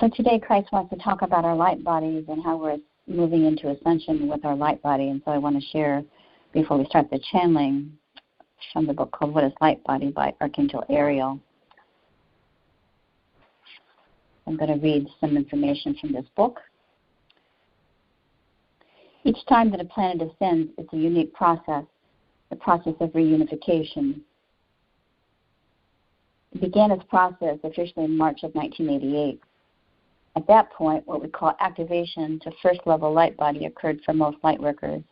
So today Christ wants to talk about our light bodies and how we're moving into ascension with our light body. And so I want to share, before we start the channeling, from the book called What is Light Body by Archangel Ariel. I'm going to read some information from this book. Each time that a planet ascends, it's a unique process, the process of reunification. It began its process officially in March of 1988. At that point, what we call activation to first-level light body occurred for most light workers.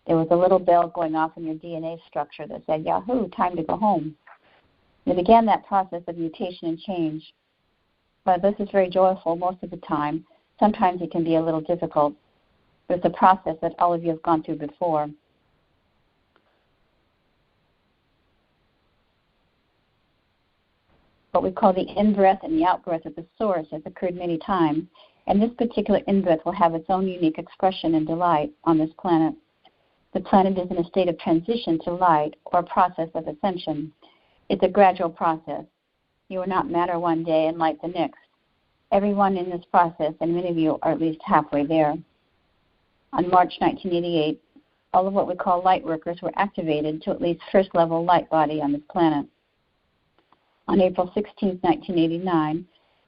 There was a little bell going off in your DNA structure that said, Yahoo, time to go home. It began that process of mutation and change. But this is very joyful most of the time. Sometimes it can be a little difficult. It's a process that all of you have gone through before. What we call the in-breath and the out-breath of the source has occurred many times, and this particular in-breath will have its own unique expression and delight on this planet. The planet is in a state of transition to light, or a process of ascension. It's a gradual process. You are not matter one day and light the next. Everyone in this process, and many of you are at least halfway there. On March 1988, all of what we call light workers were activated to at least first-level light body on this planet. On April 16, 1989,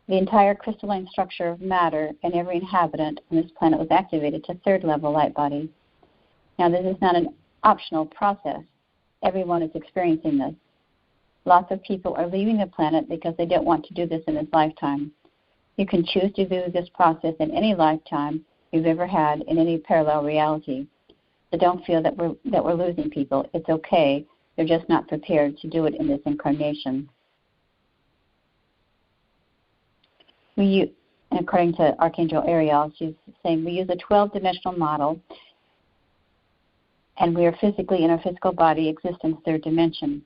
the entire crystalline structure of matter and every inhabitant on this planet was activated to third-level light body. Now, this is not an optional process. Everyone is experiencing this. Lots of people are leaving the planet because they don't want to do this in this lifetime. You can choose to do this process in any lifetime you've ever had in any parallel reality. So don't feel that we're losing people. It's okay. They're just not prepared to do it in this incarnation. According to Archangel Ariel, she's saying we use a 12-dimensional model, and we are physically in our physical body, exist in the third dimension.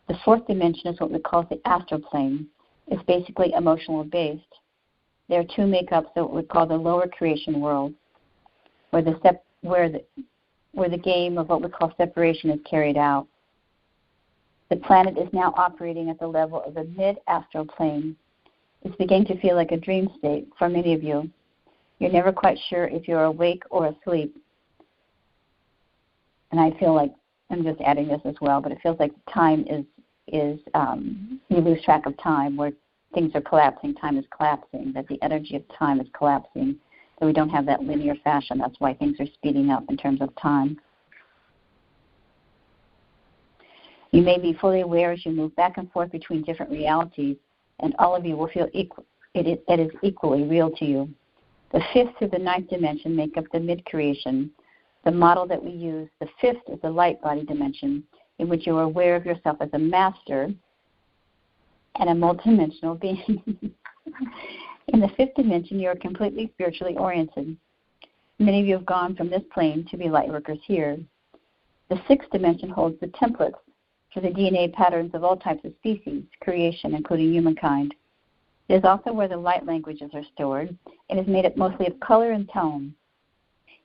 The fourth dimension is what we call the astral plane. It's basically emotional based. There are two makeups of what we call the lower creation world, where the game of what we call separation is carried out. The planet is now operating at the level of the mid-astral plane. It's beginning to feel like a dream state for many of you. You're never quite sure if you're awake or asleep. And I feel like, I'm just adding this as well, but it feels like time is you lose track of time, where things are collapsing, time is collapsing, that the energy of time is collapsing, that we don't have that linear fashion. That's why things are speeding up in terms of time. You may be fully aware as you move back and forth between different realities, and all of you will feel it is equally real to you. The fifth through the ninth dimension make up the mid-creation. The model that we use, the fifth, is the light body dimension, in which you are aware of yourself as a master and a multidimensional being. In the fifth dimension, you are completely spiritually oriented. Many of you have gone from this plane to be light workers here. The sixth dimension holds the templates for the DNA patterns of all types of species, creation, including humankind. It is also where the light languages are stored, and is made up mostly of color and tone.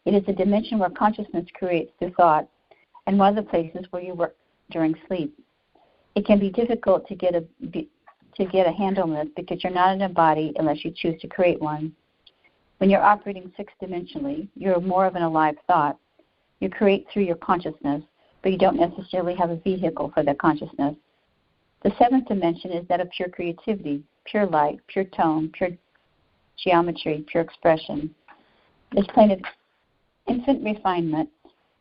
It is a dimension where consciousness creates through thought, and one of the places where you work during sleep. It can be difficult to get a handle on this because you're not in a body unless you choose to create one. When you're operating six-dimensionally, you're more of an alive thought. You create through your consciousness, but you don't necessarily have a vehicle for that consciousness. The seventh dimension is that of pure creativity, pure light, pure tone, pure geometry, pure expression. This plane of infinite refinement,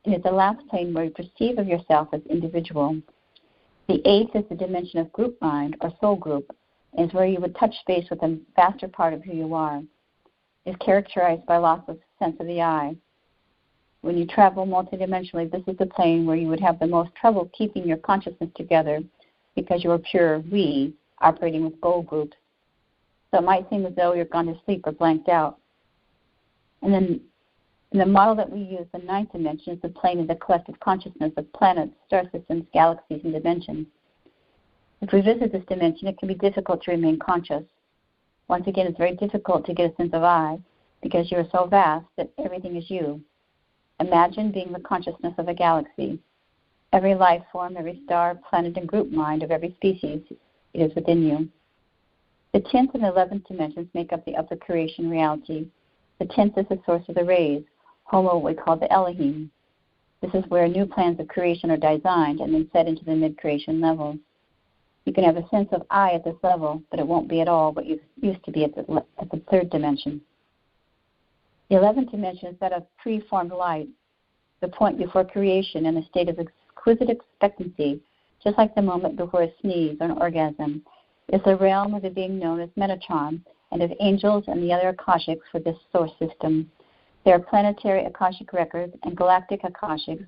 and is the last plane where you perceive of yourself as individual. The eighth is the dimension of group mind, or soul group, and is where you would touch space with a vaster part of who you are. It is characterized by loss of sense of the I. When you travel multidimensionally, this is the plane where you would have the most trouble keeping your consciousness together because you are pure we, operating with goal groups. So it might seem as though you're gone to sleep or blanked out. And then In the model that we use, the ninth dimension is the plane of the collective consciousness of planets, star systems, galaxies, and dimensions. If we visit this dimension, it can be difficult to remain conscious. Once again, it's very difficult to get a sense of I because you are so vast that everything is you. Imagine being the consciousness of a galaxy. Every life form, every star, planet, and group mind of every species is within you. The 10th and 11th dimensions make up the upper creation reality. The 10th is the source of the rays, Homo, what we call the Elohim. This is where new plans of creation are designed and then set into the mid-creation levels. You can have a sense of I at this level, but it won't be at all what you used to be at the third dimension. The 11th dimension is that of pre-formed light, the point before creation in a state of exquisite expectancy, just like the moment before a sneeze or an orgasm. It's the realm of the being known as Metatron and of angels and the other Akashics for this source system. There are planetary Akashic records and galactic Akashics,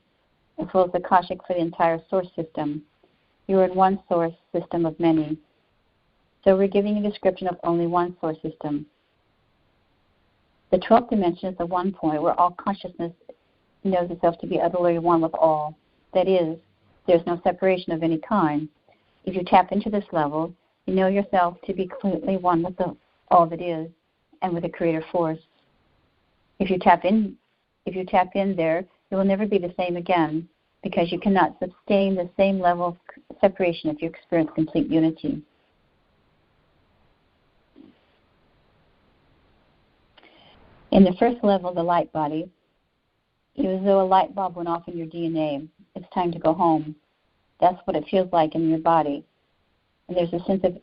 as well as Akashic for the entire source system. You are in one source system of many. So we're giving a description of only one source system. The 12th dimension is the one point where all consciousness knows itself to be utterly one with all. That is, there's no separation of any kind. If you tap into this level, you know yourself to be completely one with all that is and with the creator force. If you tap in there, you will never be the same again because you cannot sustain the same level of separation if you experience complete unity. In the first level, the light body, it was as though a light bulb went off in your DNA. It's time to go home. That's what it feels like in your body. And there's a sense of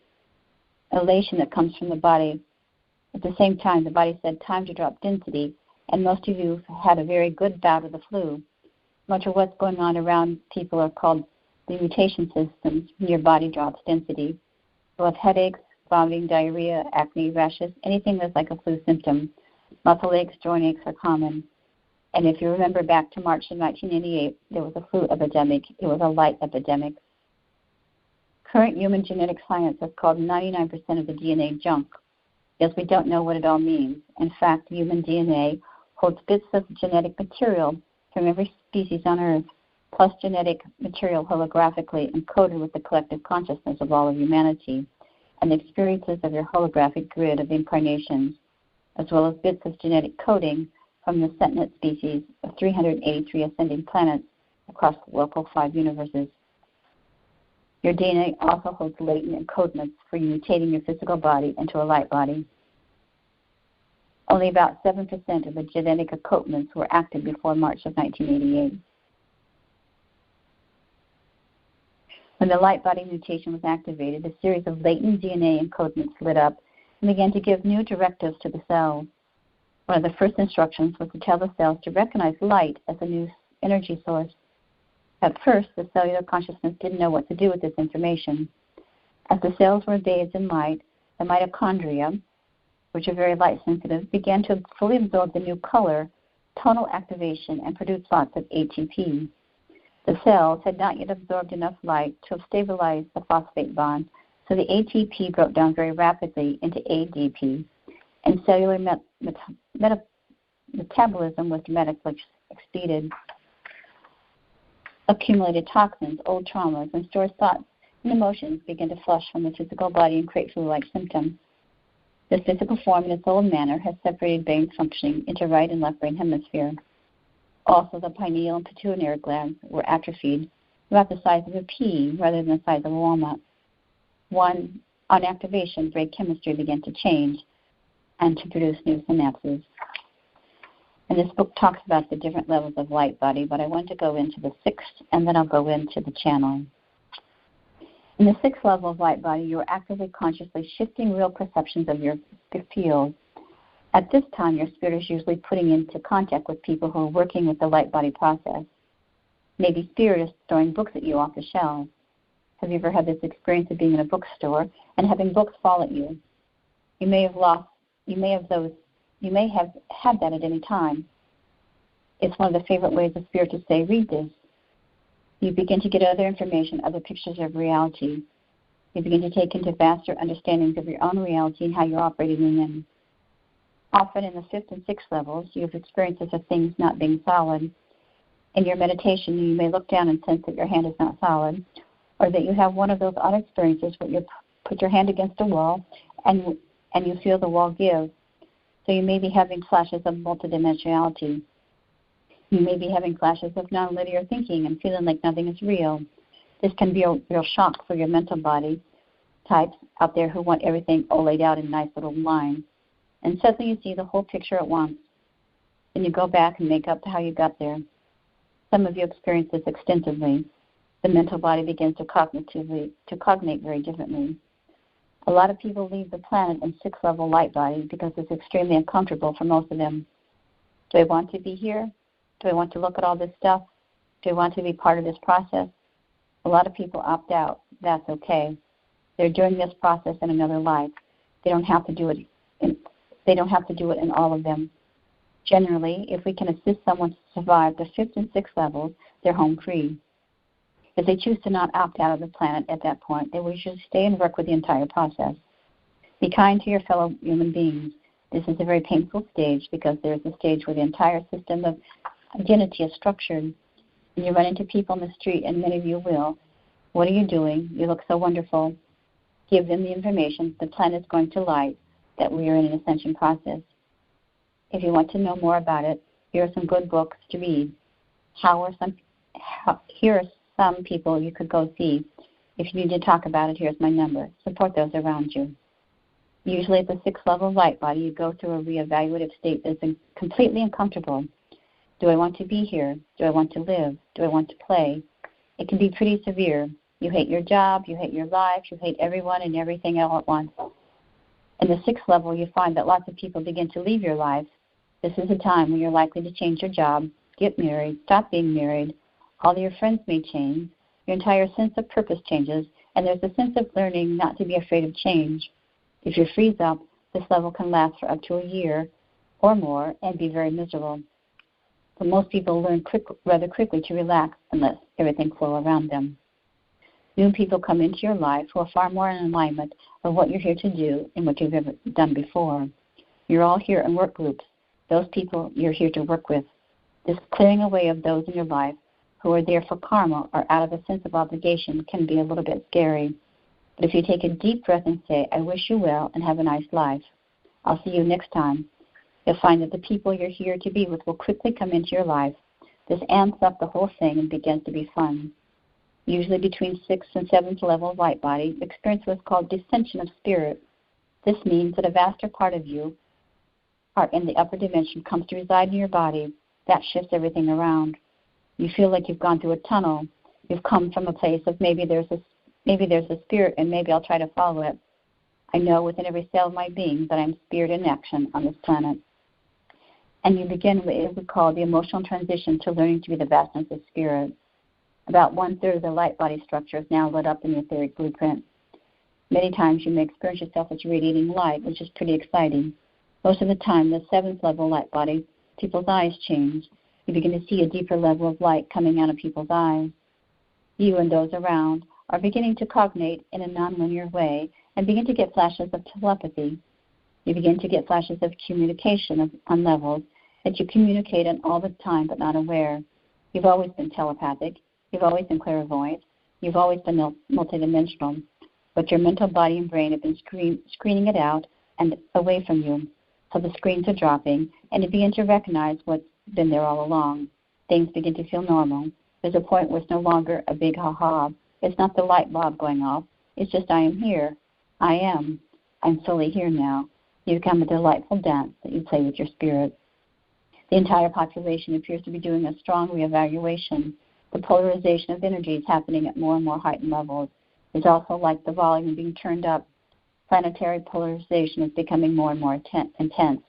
elation that comes from the body. At the same time, the body said, time to drop density, and most of you have had a very good bout of the flu. Much of what's going on around people are called the mutation systems. Your body drops density. You'll have headaches, vomiting, diarrhea, acne, rashes, anything that's like a flu symptom. Muscle aches, joint aches are common. And if you remember back to March of 1988, there was a flu epidemic. It was a light epidemic. Current human genetic science has called 99% of the DNA junk, because we don't know what it all means. In fact, human DNA holds bits of genetic material from every species on Earth, plus genetic material holographically encoded with the collective consciousness of all of humanity and the experiences of your holographic grid of incarnations, as well as bits of genetic coding from the sentient species of 383 ascending planets across the local 5 universes. Your DNA also holds latent encodements for mutating your physical body into a light body. Only about 7% of the genetic encodements were active before March of 1988. When the light body mutation was activated, a series of latent DNA encodements lit up and began to give new directives to the cells. One of the first instructions was to tell the cells to recognize light as a new energy source. At first, the cellular consciousness didn't know what to do with this information. As the cells were bathed in light, the mitochondria, which are very light sensitive, began to fully absorb the new color, tonal activation, and produce lots of ATP. The cells had not yet absorbed enough light to have stabilized the phosphate bond, so the ATP broke down very rapidly into ADP, and cellular metabolism was dramatically expeded. Accumulated toxins, old traumas, and stored thoughts and emotions began to flush from the physical body and create flu-like symptoms. The physical form in its old manner has separated brain functioning into right and left brain hemisphere. Also, the pineal and pituitary glands were atrophied, about the size of a pea rather than the size of a walnut. On activation, brain chemistry began to change and to produce new synapses. And this book talks about the different levels of light body, but I want to go into the 6th, and then I'll go into the channeling. In the 6th level of light body, you are actively, consciously shifting real perceptions of your field. At this time, your spirit is usually putting into contact with people who are working with the light body process. Maybe spirit is throwing books at you off the shelves. Have you ever had this experience of being in a bookstore and having books fall at you? You may have had that at any time. It's one of the favorite ways of spirit to say, read this. You begin to get other information, other pictures of reality. You begin to take into vaster understandings of your own reality and how you're operating in them. Often in the 5th and 6th levels, you have experiences of things not being solid. In your meditation, you may look down and sense that your hand is not solid, or that you have one of those odd experiences where you put your hand against a wall and you feel the wall give. So you may be having flashes of multidimensionality. You may be having flashes of nonlinear thinking and feeling like nothing is real. This can be a real shock for your mental body types out there who want everything all laid out in nice little lines. And suddenly you see the whole picture at once. Then you go back and make up how you got there. Some of you experience this extensively. The mental body begins to cognate very differently. A lot of people leave the planet in 6th level light body because it's extremely uncomfortable for most of them. Do I want to be here? Do I want to look at all this stuff? Do I want to be part of this process? A lot of people opt out. That's okay. They're doing this process in another life. They don't have to do it in all of them. Generally, if we can assist someone to survive the 5th and 6th levels, they're home free. If they choose to not opt out of the planet at that point, they will usually stay and work with the entire process. Be kind to your fellow human beings. This is a very painful stage because there's a stage where the entire system of identity is structured. And you run into people in the street, and many of you will. What are you doing? You look so wonderful. Give them the information the planet is going to light, that we are in an ascension process. If you want to know more about it, here are some good books to read. Here are some people you could go see. If you need to talk about it, here's my number. Support those around you. Usually at the 6th level light body, you go through a reevaluative state that's completely uncomfortable. Do I want to be here? Do I want to live? Do I want to play? It can be pretty severe. You hate your job, you hate your life, you hate everyone and everything all at once. In the 6th level, you find that lots of people begin to leave your life. This is a time when you're likely to change your job, get married, stop being married. All your friends may change. Your entire sense of purpose changes, and there's a sense of learning not to be afraid of change. If you freeze up, this level can last for up to a year or more and be very miserable. But most people learn rather quickly to relax and let everything flow around them. New people come into your life who are far more in alignment of what you're here to do and what you've ever done before. You're all here in work groups, those people you're here to work with. This clearing away of those in your life who are there for karma or out of a sense of obligation can be a little bit scary. But if you take a deep breath and say, I wish you well and have a nice life, I'll see you next time, you'll find that the people you're here to be with will quickly come into your life. This amps up the whole thing and begins to be fun. Usually between 6th and 7th level of light body, experience what's called descension of spirit. This means that a vaster part of you, part in the upper dimension, comes to reside in your body. That shifts everything around. You feel like you've gone through a tunnel. You've come from a place of maybe there's a spirit and maybe I'll try to follow it. I know within every cell of my being that I'm spirit in action on this planet. And you begin what we call the emotional transition to learning to be the vastness of spirit. About 1/3 of the light body structure is now lit up in the etheric blueprint. Many times you may experience yourself as radiating light, which is pretty exciting. Most of the time, the 7th level light body, people's eyes change. You begin to see a deeper level of light coming out of people's eyes. You and those around are beginning to cognate in a nonlinear way and begin to get flashes of telepathy. You begin to get flashes of communication on levels that you communicate on all the time but not aware. You've always been telepathic. You've always been clairvoyant. You've always been multidimensional. But your mental body and brain have been screening it out and away from you. So the screens are dropping, and you begin to recognize what's been there all along. Things begin to feel normal. There's a point where it's no longer a big ha-ha. It's not the light bulb going off. It's just I am here. I am. I'm fully here now. You become a delightful dance that you play with your spirit. The entire population appears to be doing a strong reevaluation. The polarization of energy is happening at more and more heightened levels. It's also like the volume being turned up. Planetary polarization is becoming more and more intense.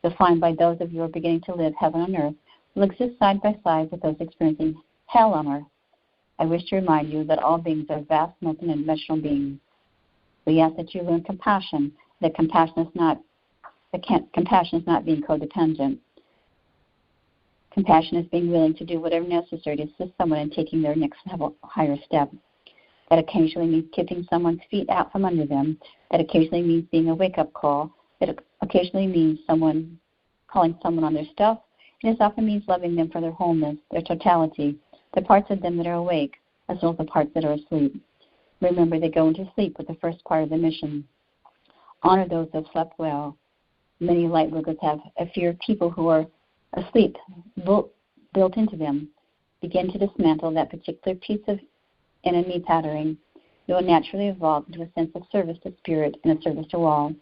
You'll find by those of you who are beginning to live heaven on earth will exist side by side with those experiencing hell on earth. I wish to remind you that all beings are vast multidimensional beings. We ask that you learn compassion, that compassion is not being codependent. Compassion is being willing to do whatever necessary to assist someone in taking their next level, higher step. That occasionally means kicking someone's feet out from under them. That occasionally means being a wake-up call. That occasionally means calling someone on their stuff, and this often means loving them for their wholeness, their totality, the parts of them that are awake, as well as the parts that are asleep. Remember, they go into sleep with the first part of the mission. Honor those who have slept well. Many light workers have a fear of people who are asleep built into them. Begin to dismantle that particular piece of enemy patterning. You will naturally evolve into a sense of service to spirit and a service to all.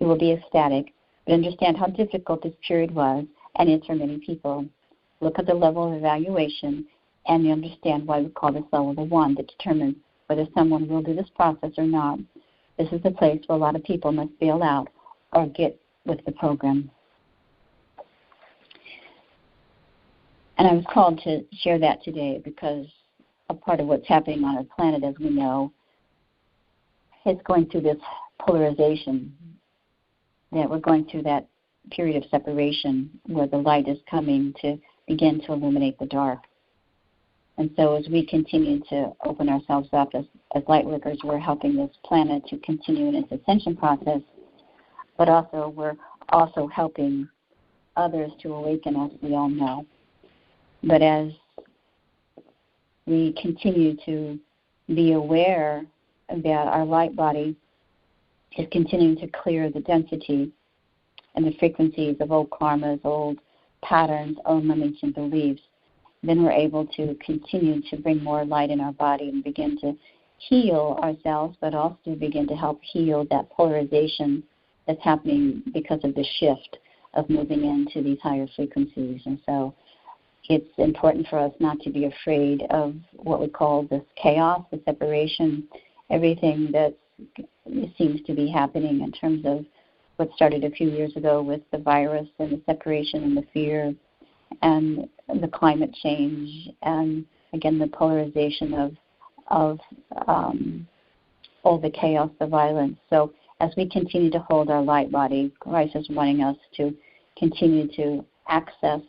You will be ecstatic, but understand how difficult this period was and is for many people. Look at the level of evaluation, and you understand why we call this level the one that determines whether someone will do this process or not. This is the place where a lot of people must bail out or get with the program. And I was called to share that today because a part of what's happening on our planet, as we know, is going through this polarization, that we're going through that period of separation where the light is coming to begin to illuminate the dark. And so as we continue to open ourselves up as light workers, we're helping this planet to continue in its ascension process, but also we're also helping others to awaken, as we all know. But as we continue to be aware that our light body is continuing to clear the density and the frequencies of old karmas, old patterns, old limiting beliefs, then we're able to continue to bring more light in our body and begin to heal ourselves, but also begin to help heal that polarization that's happening because of the shift of moving into these higher frequencies. And so it's important for us not to be afraid of what we call this chaos, the separation, everything that seems to be happening in terms of what started a few years ago with the virus and the separation and the fear and the climate change and, again, the polarization of all the chaos, the violence. So as we continue to hold our light body, Christ is wanting us to continue to access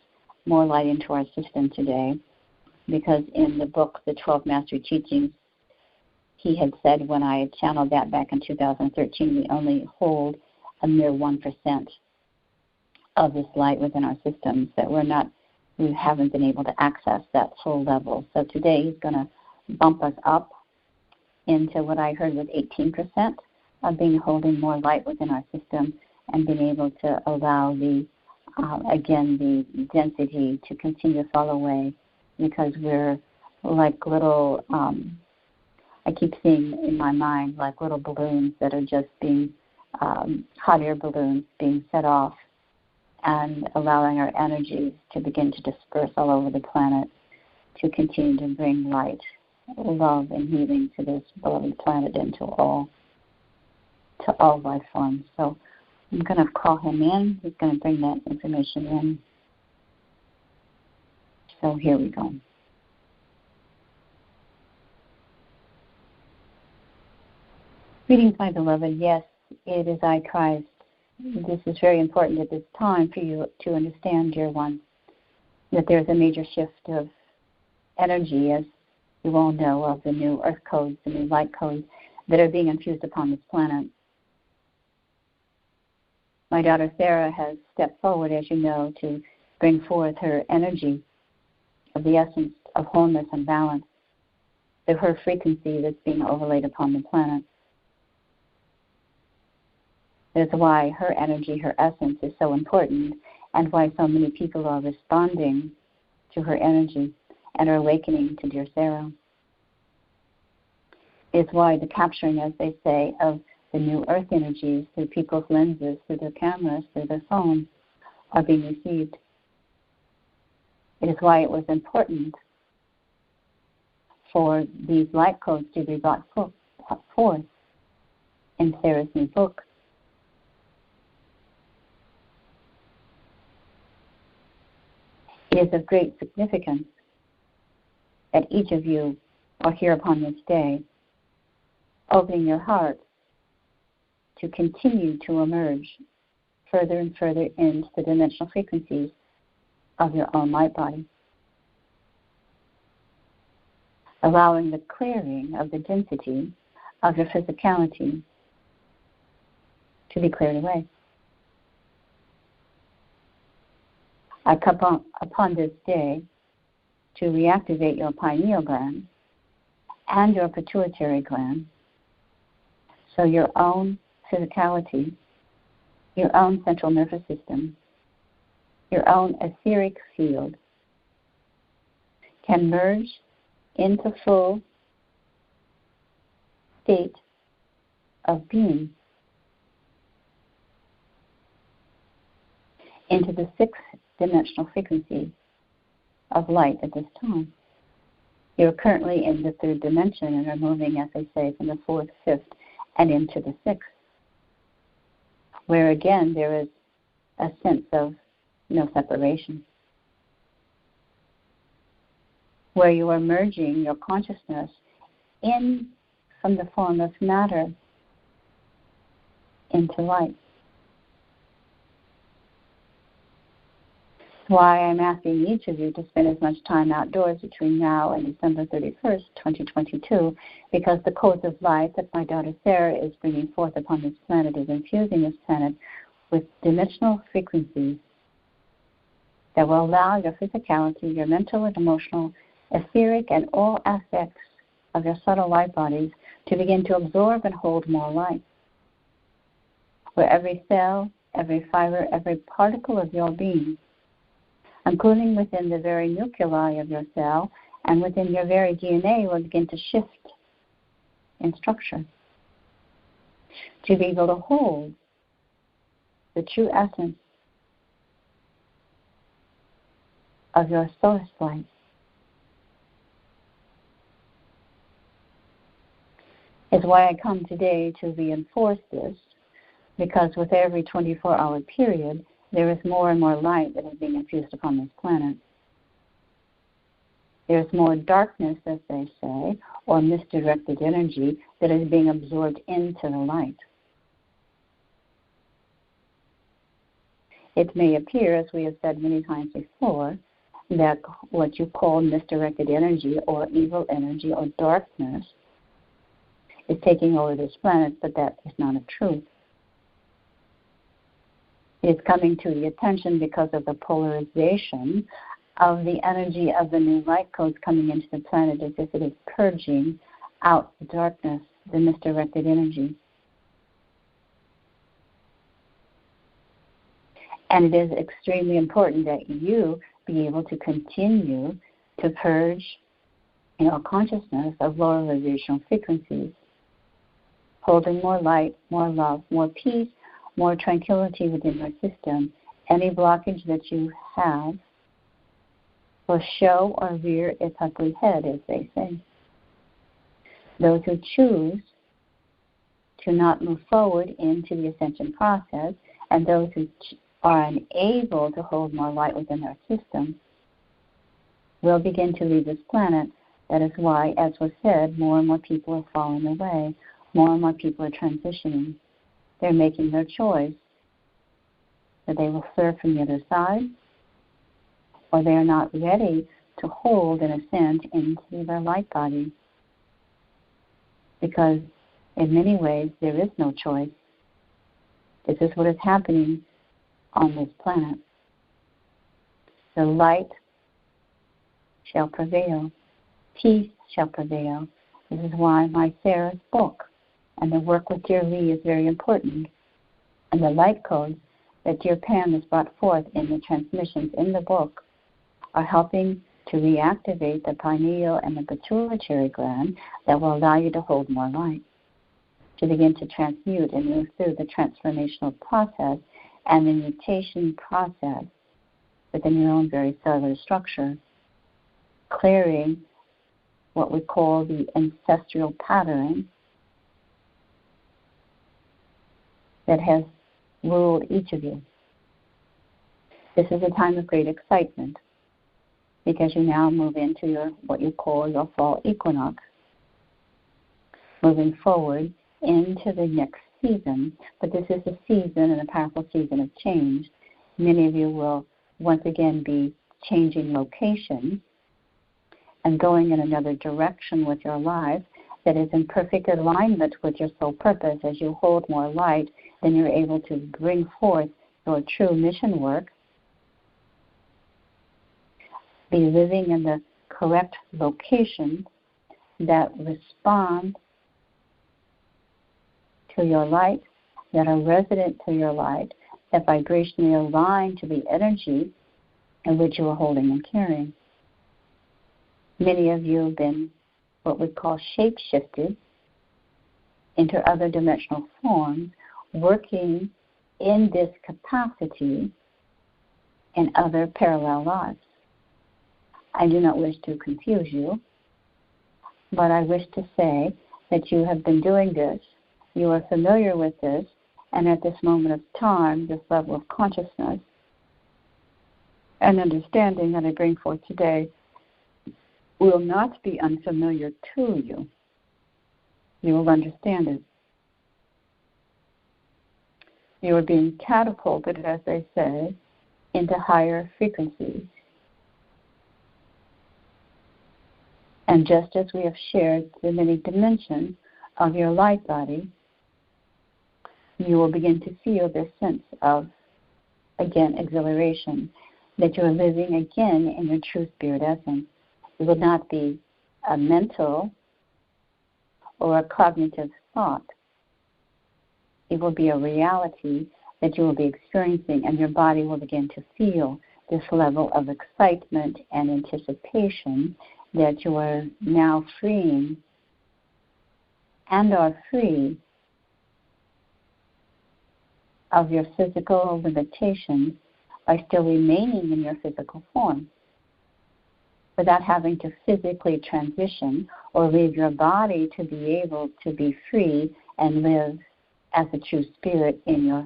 more light into our system today, because in the book, The 12 Master Teachings, he had said, when I had channeled that back in 2013, we only hold a mere 1% of this light within our systems, that we haven't been able to access that full level. So today he's going to bump us up into what I heard was 18% of being holding more light within our system and being able to allow the density to continue to fall away, because we're like little, I keep seeing in my mind like little balloons that are just being, hot air balloons being set off, and allowing our energies to begin to disperse all over the planet to continue to bring light, love, and healing to this beloved planet and to all life forms. So I'm going to call him in. He's going to bring that information in. So here we go. Greetings, my beloved. Yes, it is I, Christ. This is very important at this time for you to understand, dear one, that there's a major shift of energy, as you all know, of the new earth codes, the new light codes that are being infused upon this planet. My daughter Sarah has stepped forward, as you know, to bring forth her energy of the essence of wholeness and balance, of her frequency that's being overlaid upon the planet. That's why her energy, her essence is so important, and why so many people are responding to her energy and are awakening to dear Sarah. It's why the capturing, as they say, of the new earth energies through people's lenses, through their cameras, through their phones, are being received. It is why it was important for these light codes to be brought forth in Sarah's new book. It is of great significance that each of you are here upon this day, opening your heart to continue to emerge further and further into the dimensional frequencies of your own light body, allowing the clearing of the density of your physicality to be cleared away. I come upon this day to reactivate your pineal gland and your pituitary gland, so your own physicality, your own central nervous system, your own etheric field can merge into full state of being, into the sixth dimensional frequency of light at this time. You're currently in the third dimension and are moving, as I say, from the fourth, fifth, and into the sixth, where again there is a sense of no separation, where you are merging your consciousness in from the form of matter into light. Why I'm asking each of you to spend as much time outdoors between now and December 31st, 2022, because the codes of light that my daughter Sarah is bringing forth upon this planet is infusing this planet with dimensional frequencies that will allow your physicality, your mental and emotional, etheric, and all aspects of your subtle light bodies to begin to absorb and hold more light, where every cell, every fiber, every particle of your being, including within the very nuclei of your cell and within your very DNA, will begin to shift in structure to be able to hold the true essence of your source light. Is why I come today to reinforce this, because with every 24-hour period, there is more and more light that is being infused upon this planet. There's more darkness, as they say, or misdirected energy that is being absorbed into the light. It may appear, as we have said many times before, that what you call misdirected energy or evil energy or darkness is taking over this planet, but that is not a truth. It is coming to the attention because of the polarization of the energy of the new light codes coming into the planet, as if it is purging out the darkness, the misdirected energy. And it is extremely important that you be able to continue to purge in our consciousness of lower vibrational frequencies, holding more light, more love, more peace, more tranquility within your system. Any blockage that you have will show or rear its ugly head, as they say. Those who choose to not move forward into the ascension process, and those who are unable to hold more light within their system, will begin to leave this planet. That is why, as was said, more and more people are falling away. More and more people are transitioning. They're making their choice that they will serve from the other side, or they are not ready to hold and ascend into their light body. Because in many ways, there is no choice. This is what is happening on this planet. The light shall prevail. Peace shall prevail. This is why my Sarah's book and the work with Dear Lee is very important. And the light codes that Dear Pam has brought forth in the transmissions in the book are helping to reactivate the pineal and the pituitary gland that will allow you to hold more light, to begin to transmute and move through the transformational process and the mutation process within your own very cellular structure, clearing what we call the ancestral pattern that has ruled each of you. This is a time of great excitement because you now move into your what you call your fall equinox, moving forward into the next season. But this is a season and a powerful season of change. Many of you will once again be changing location and going in another direction with your life that is in perfect alignment with your soul purpose. As you hold more light, then you're able to bring forth your true mission work Be living in the correct locations that respond to your light, that are resident to your light, that vibrationally align to the energy in which you are holding and carrying. Many of you have been what we call shape-shifted into other dimensional forms, working in this capacity in other parallel lives. I do not wish to confuse you, but I wish to say that you have been doing this, you are familiar with this, and at this moment of time, this level of consciousness and understanding that I bring forth today will not be unfamiliar to you. You will understand it. You are being catapulted, as they say, into higher frequencies. And just as we have shared the many dimensions of your light body, you will begin to feel this sense of, again, exhilaration, that you are living again in your true spirit essence. It will not be a mental or a cognitive thought. It will be a reality that you will be experiencing, and your body will begin to feel this level of excitement and anticipation that you are now freeing and are free of your physical limitations by still remaining in your physical form, without having to physically transition or leave your body to be able to be free and live as a true spirit in your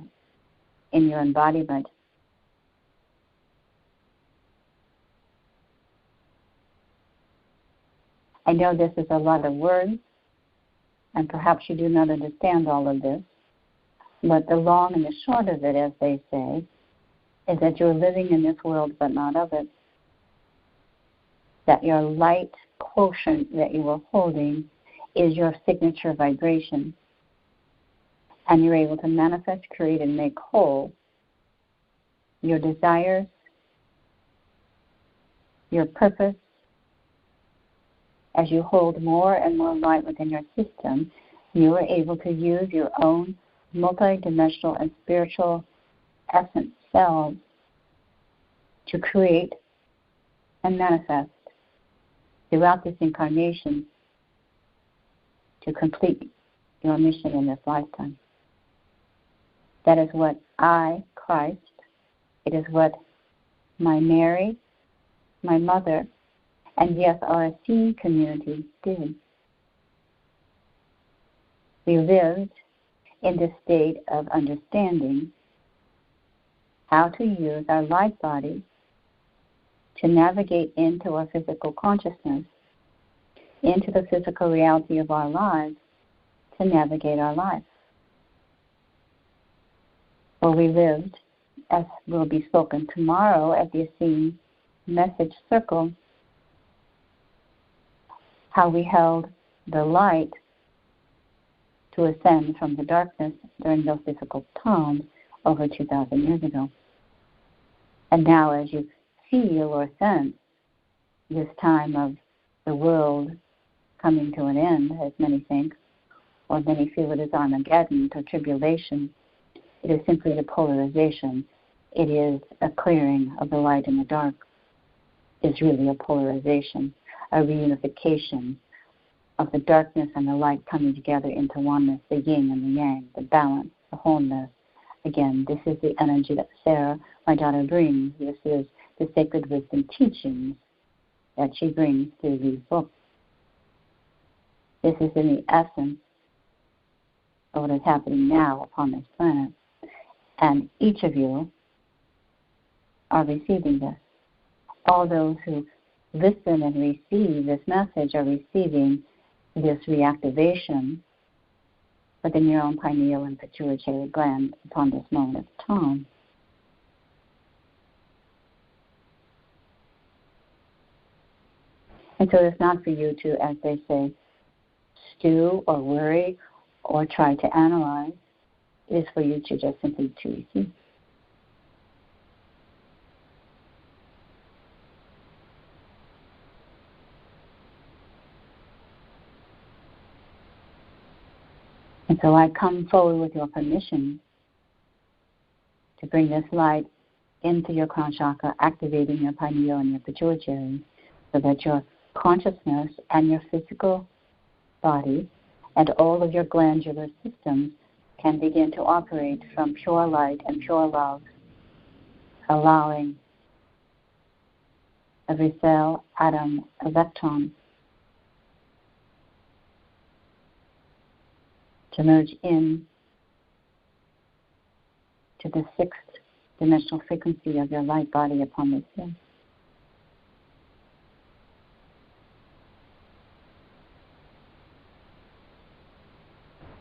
embodiment. I know this is a lot of words, and perhaps you do not understand all of this, but the long and the short of it, as they say, is that you're living in this world but not of it. That your light quotient that you are holding is your signature vibration, and you're able to manifest, create, and make whole your desires, your purpose. As you hold more and more light within your system, you are able to use your own multidimensional and spiritual essence selves to create and manifest throughout this incarnation to complete your mission in this lifetime. That is what I, Christ, it is what my Mary, my mother, and yes, our esteemed community did. We lived in this state of understanding how to use our light body to navigate into our physical consciousness, into the physical reality of our lives, to navigate our life. Well, we lived, as will be spoken tomorrow at the Essene Message Circle, how we held the light to ascend from the darkness during those difficult times over 2,000 years ago. And now as you feel or sense this time of the world coming to an end, as many think, or many feel it is Armageddon or tribulation, it is simply the polarization. It is a clearing of the light and the dark. It's really a polarization, a reunification of the darkness and the light coming together into oneness, the yin and the yang, the balance, the wholeness. Again, this is the energy that Sarah, my daughter, brings. This is the sacred wisdom teachings that she brings through these books. This is in the essence of what is happening now upon this planet. And each of you are receiving this. All those who listen and receive this message are receiving this reactivation within your own pineal and pituitary gland upon this moment of time. And so it's not for you to, as they say, stew or worry or try to analyze. It is for you to just simply to receive. And so I come forward with your permission to bring this light into your crown chakra, activating your pineal and your pituitary, so that your consciousness and your physical body and all of your glandular systems can begin to operate from pure light and pure love, allowing every cell, atom, electron to merge in to the sixth dimensional frequency of your light body upon this hill.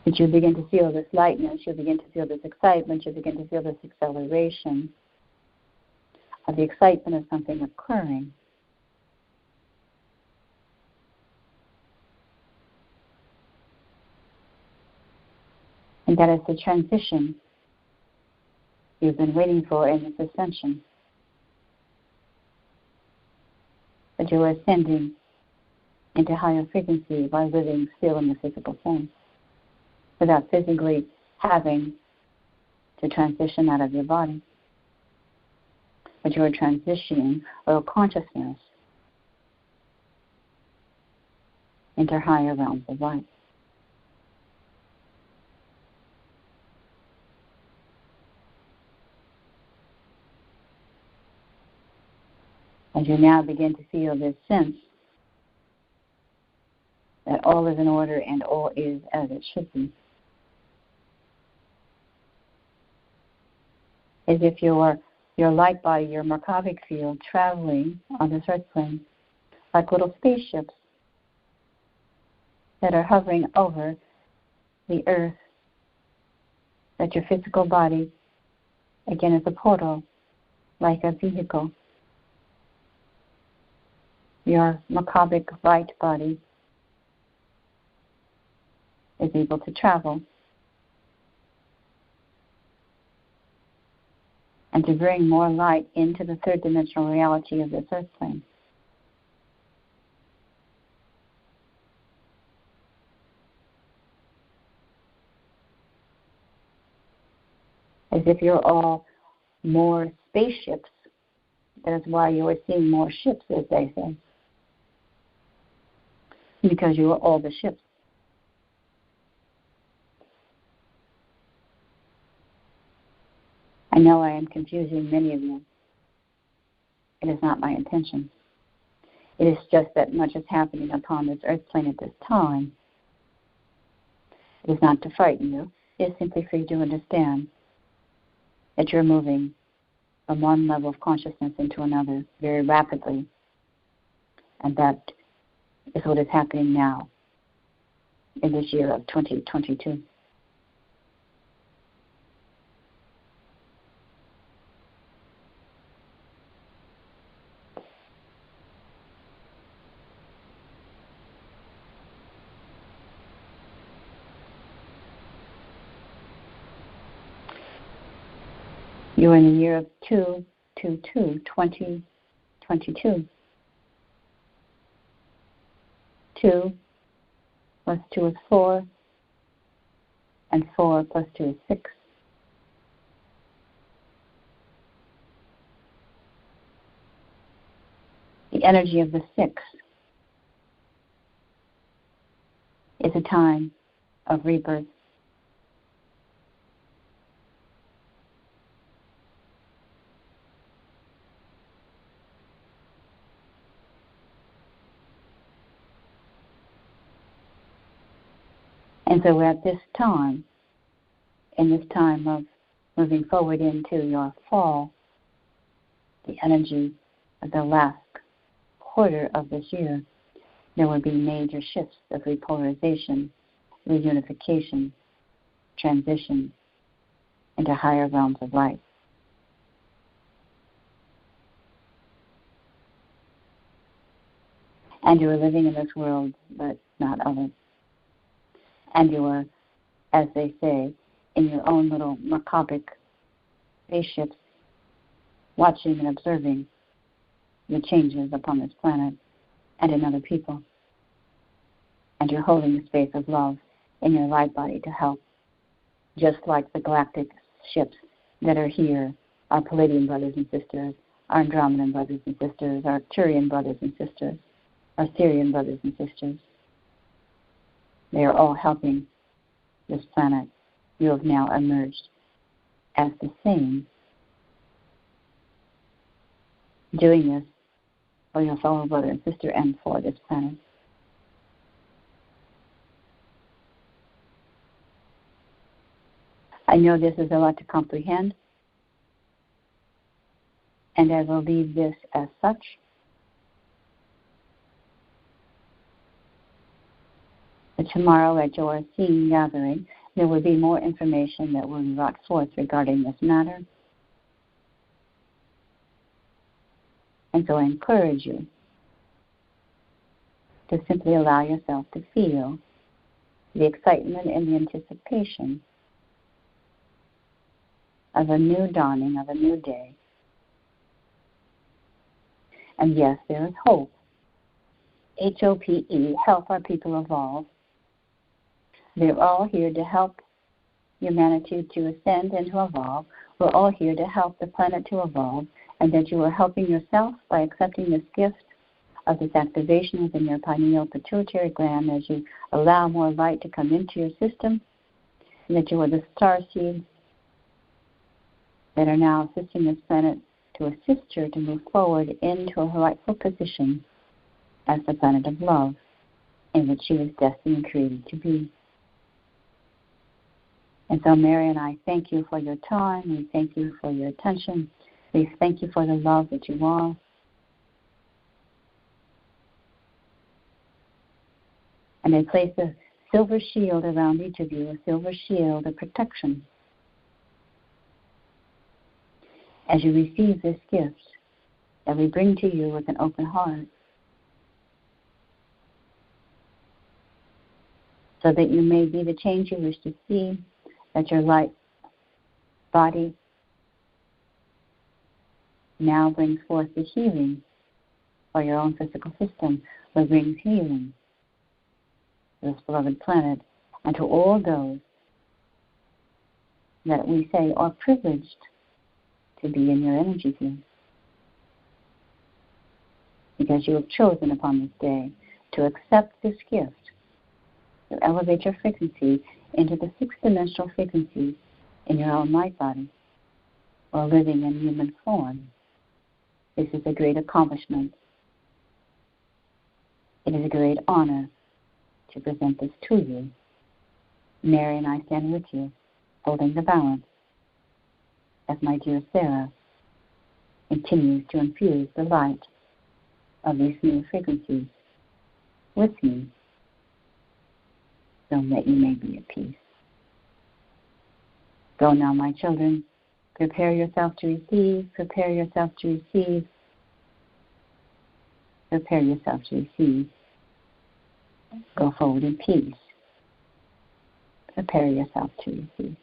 As you begin to feel this lightness, you begin to feel this excitement, you begin to feel this acceleration of the excitement of something occurring. And that is the transition you've been waiting for in this ascension. That you are ascending into higher frequency by living still in the physical sense, without physically having to transition out of your body. But you are transitioning your consciousness into higher realms of light. As you now begin to feel this sense that all is in order and all is as it should be. As if your light body, your Merkabic field, traveling on this earth plane like little spaceships that are hovering over the earth, that your physical body, again, is a portal, like a vehicle. Your Merkabic light body is able to travel and to bring more light into the third dimensional reality of this earth plane. As if you're all more spaceships. That is why you are seeing more ships, as they say. Because you are all the ships. I know I am confusing many of you. It is not my intention. It is just that much is happening upon this earth plane at this time. It is not to frighten you. It is simply for you to understand that you're moving from one level of consciousness into another very rapidly. And that is what is happening now in this year of 2022. You're in the year of 2022. 2 plus 2 is 4, and 4 plus 2 is 6. The energy of the 6 is a time of rebirth. And so at this time, in this time of moving forward into your fall, the energy of the last quarter of this year, there will be major shifts of repolarization, reunification, transition into higher realms of light. And you are living in this world, but not of it. And you are, as they say, in your own little Merkabic spaceships, watching and observing the changes upon this planet and in other people. And you're holding the space of love in your light body to help, just like the galactic ships that are here, our Palladian brothers and sisters, our Andromedan brothers and sisters, our Turian brothers and sisters, our Syrian brothers and sisters. They are all helping this planet. You have now emerged as the same, doing this for your fellow brother and sister and for this planet. I know this is a lot to comprehend, and I will leave this as such. But tomorrow at your seeing gathering, there will be more information that will be brought forth regarding this matter. And so I encourage you to simply allow yourself to feel the excitement and the anticipation of a new dawning, of a new day. And yes, there is hope. HOPE, help our people evolve. They're all here to help humanity to ascend and to evolve. We're all here to help the planet to evolve, and that you are helping yourself by accepting this gift of this activation within your pineal pituitary gland as you allow more light to come into your system, and that you are the star seeds that are now assisting this planet to assist her to move forward into her rightful position as the planet of love in which she was destined and created to be. And so, Mary and I thank you for your time. We thank you for your attention. We thank you for the love that you are. And I place a silver shield around each of you, a silver shield of protection, as you receive this gift that we bring to you with an open heart, so that you may be the change you wish to see, that your light body now brings forth the healing for your own physical system, but brings healing to this beloved planet and to all those that we say are privileged to be in your energy field, because you have chosen upon this day to accept this gift, to elevate your frequency into the sixth-dimensional frequencies in your own light body, or living in human form. This is a great accomplishment. It is a great honor to present this to you. Mary and I stand with you, holding the balance, as my dear Sarah continues to infuse the light of these new frequencies with me, so that you may be at peace. Go now, my children. Prepare yourself to receive. Prepare yourself to receive. Prepare yourself to receive. Go forward in peace. Prepare yourself to receive.